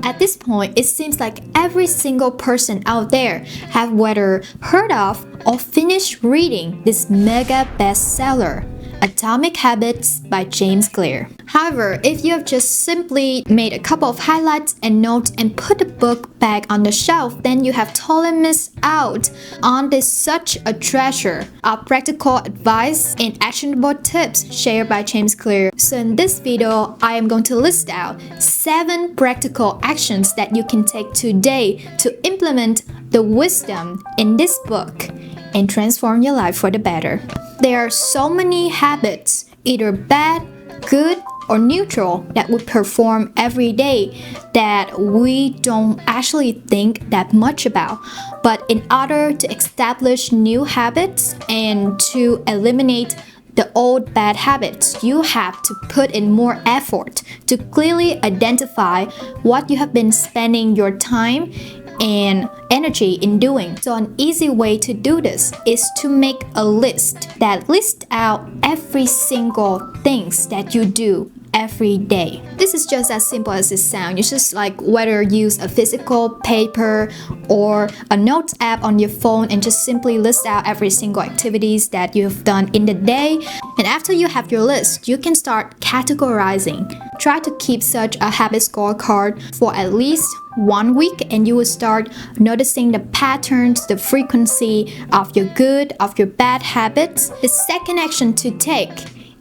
At this point, it seems like every single person out there have whether heard of or finished reading this mega bestseller, Atomic Habits by James Clear. However, if you have just simply made a couple of highlights and notes and put the book back on the shelf, then you have totally missed out on this such a treasure of practical advice and actionable tips shared by James Clear. So in this video, I am going to list out 7 practical actions that you can take today to implement the wisdom in this book and transform your life for the better. There are so many habits, either bad, good, or neutral, that we perform every day that we don't actually think that much about. But in order to establish new habits and to eliminate the old bad habits, you have to put in more effort to clearly identify what you have been spending your time and energy in doing. So an easy way to do this is to make a list that lists out every single things that you do every day. This is just as simple as it sounds. You just whether use a physical paper or a notes app on your phone and just simply list out every single activities that you've done in the day. And after you have your list, you can start categorizing. Try to keep such a habit scorecard for at least 1 week, and you will start noticing the patterns, the frequency of your good, of your bad habits. The second action to take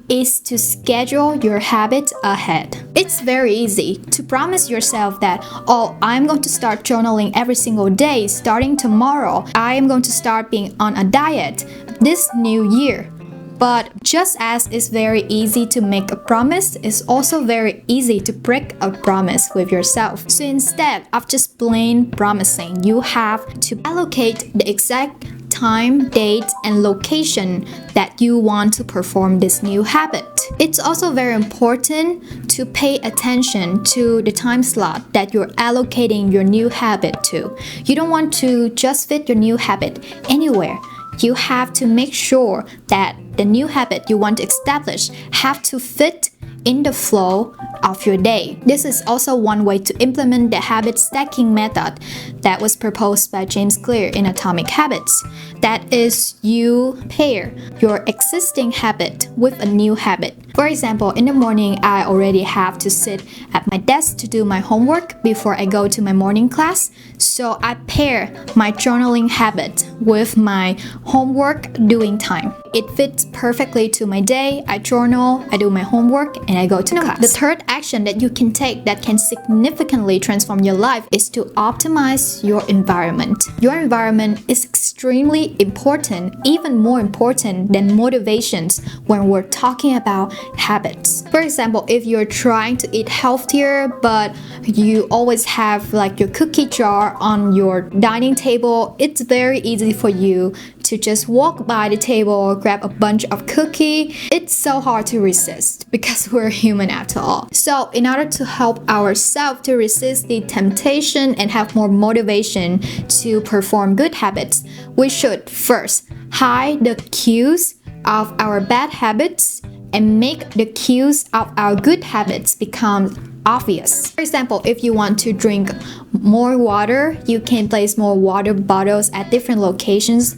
is to schedule your habit ahead. It's very easy to promise yourself that, oh, I'm going to start journaling every single day starting tomorrow. I am going to start being on a diet this new year. But just as it's very easy to make a promise, it's also very easy to break a promise with yourself. So instead of just plain promising, you have to allocate the exact time, date, and location that you want to perform this new habit. It's also very important to pay attention to the time slot that you're allocating your new habit to. You don't want to just fit your new habit anywhere. You have to make sure that the new habit you want to establish have to fit in the flow of your day. This is also one way to implement the habit stacking method that was proposed by James Clear in Atomic Habits. That is, you pair your existing habit with a new habit. For example, in the morning, I already have to sit at my desk to do my homework before I go to my morning class. So I pair my journaling habit with my homework doing time. It fits perfectly to my day. I journal, I do my homework, and I go to class. The third action that you can take that can significantly transform your life is to optimize your environment. Your environment is extremely important, even more important than motivations when we're talking about habits. For example, if you're trying to eat healthier, but you always have your cookie jar on your dining table, it's very easy for you to just walk by the table, grab a bunch of cookie. It's so hard to resist because we're human after all. So in order to help ourselves to resist the temptation and have more motivation to perform good habits, we should first hide the cues of our bad habits and make the cues of our good habits become obvious. For example, if you want to drink more water, you can place more water bottles at different locations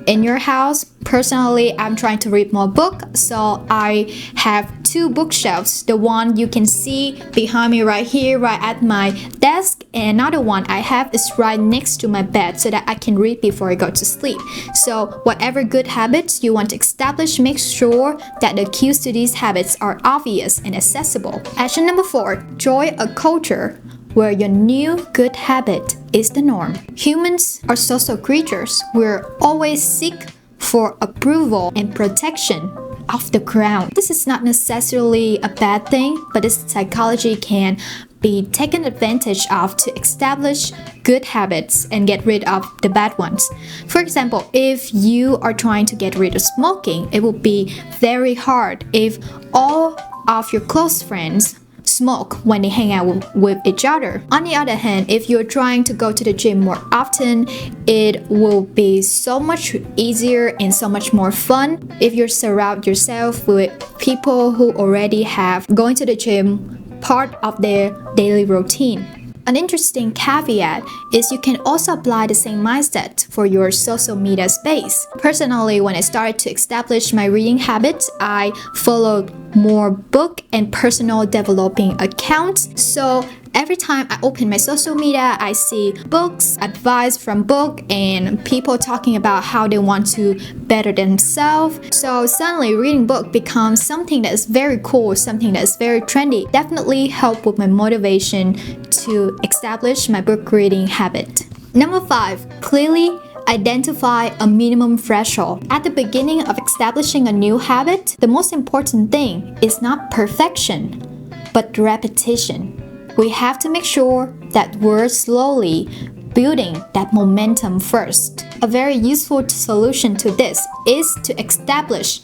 in your house. Personally, I'm trying to read more books, so I have 2 bookshelves. The one you can see behind me right here, right at my desk, and another one I have is right next to my bed so that I can read before I go to sleep. So whatever good habits you want to establish, make sure that the cues to these habits are obvious and accessible. Action number 4, join a culture where your new good habit is the norm. Humans are social creatures. We're always seek for approval and protection of the crown. This is not necessarily a bad thing, but this psychology can be taken advantage of to establish good habits and get rid of the bad ones. For example, if you are trying to get rid of smoking, it will be very hard if all of your close friends smoke when they hang out with each other. On the other hand, if you're trying to go to the gym more often, it will be so much easier and so much more fun if you surround yourself with people who already have going to the gym part of their daily routine. An interesting caveat is you can also apply the same mindset for your social media space. Personally, when I started to establish my reading habits, I followed more book and personal developing accounts. So every time I open my social media, I see books, advice from book, and people talking about how they want to better themselves. So suddenly reading book becomes something that is very cool, something that is very trendy. Definitely help with my motivation to establish my book reading habit. Number 5, clearly identify a minimum threshold. At the beginning of establishing a new habit, the most important thing is not perfection, but repetition. We have to make sure that we're slowly building that momentum first. A very useful solution to this is to establish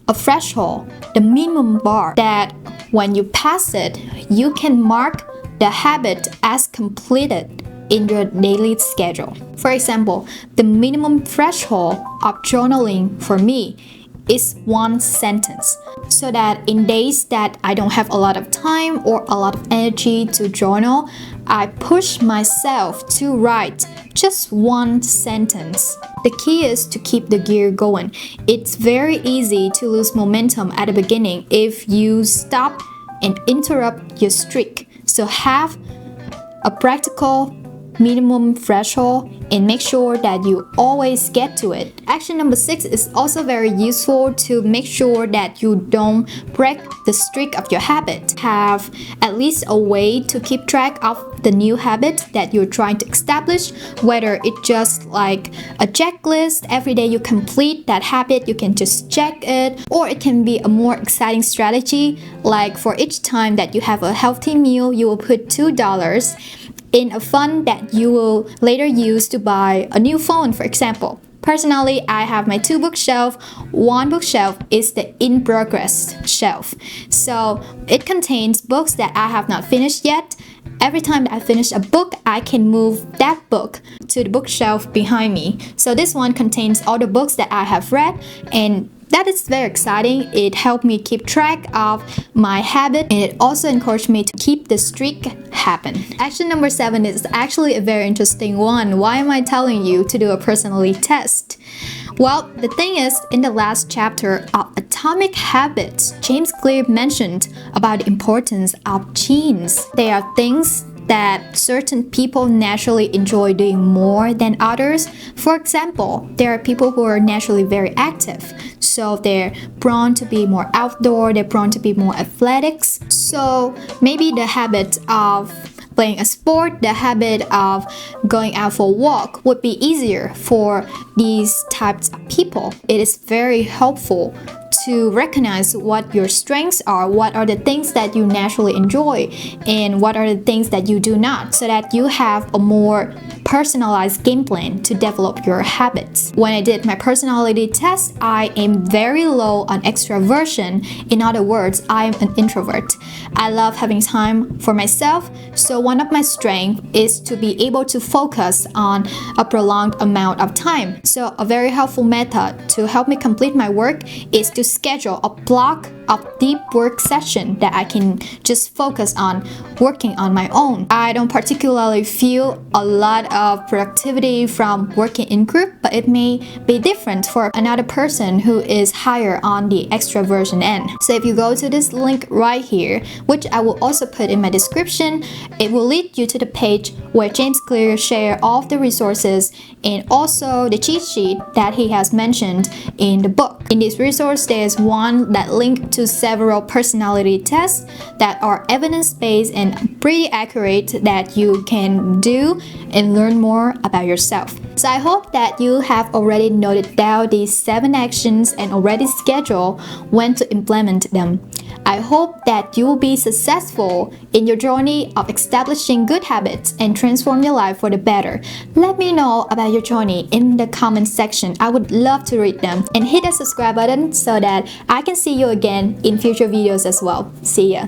a threshold, the minimum bar, that when you pass it, you can mark the habit as completed in your daily schedule. For example, the minimum threshold of journaling for me is 1 sentence, so that in days that I don't have a lot of time or a lot of energy to journal, I push myself to write just 1 sentence. The key is to keep the gear going. It's very easy to lose momentum at the beginning if you stop and interrupt your streak. So have a practical minimum threshold and make sure that you always get to it. Action number 6 is also very useful to make sure that you don't break the streak of your habit. Have at least a way to keep track of the new habit that you're trying to establish, whether it's just like a checklist. Every day you complete that habit, you can just check it, or it can be a more exciting strategy, like for each time that you have a healthy meal, you will put $2 in a fund that you will later use to buy a new phone, for example. Personally, I have my 2 bookshelf. One bookshelf is the in progress shelf. So it contains books that I have not finished yet. Every time that I finish a book, I can move that book to the bookshelf behind me. So this one contains all the books that I have read, and that is very exciting. It helped me keep track of my habit, and it also encouraged me to keep the streak happen. Action number 7 is actually a very interesting one. Why am I telling you to do a personality test? Well, the thing is, in the last chapter of Atomic Habits, James Clear mentioned about the importance of genes. They are things that certain people naturally enjoy doing more than others. For example, there are people who are naturally very active, so they're prone to be more outdoor, they're prone to be more athletics. So maybe the habit of playing a sport, the habit of going out for a walk would be easier for these types of people. It is very helpful to recognize what your strengths are, what are the things that you naturally enjoy, and what are the things that you do not, so that you have a more personalized game plan to develop your habits. When I did my personality test, I am very low on extroversion. In other words, I am an introvert. I love having time for myself, so one of my strengths is to be able to focus on a prolonged amount of time. So a very helpful method to help me complete my work is to schedule a block of deep work session that I can just focus on working on my own. I don't particularly feel a lot of productivity from working in group, but it may be different for another person who is higher on the extroversion end. So if you go to this link right here, which I will also put in my description, it will lead you to the page where James Clear shares all of the resources and also the cheat sheet that he has mentioned in the book. In this resource, there's one that links to several personality tests that are evidence-based and pretty accurate that you can do and learn more about yourself. So I hope that you have already noted down these 7 actions and already scheduled when to implement them. I hope that you will be successful in your journey of establishing good habits and transform your life for the better. Let me know about your journey in the comment section. I would love to read them. And hit the subscribe button so that I can see you again in future videos as well. See ya!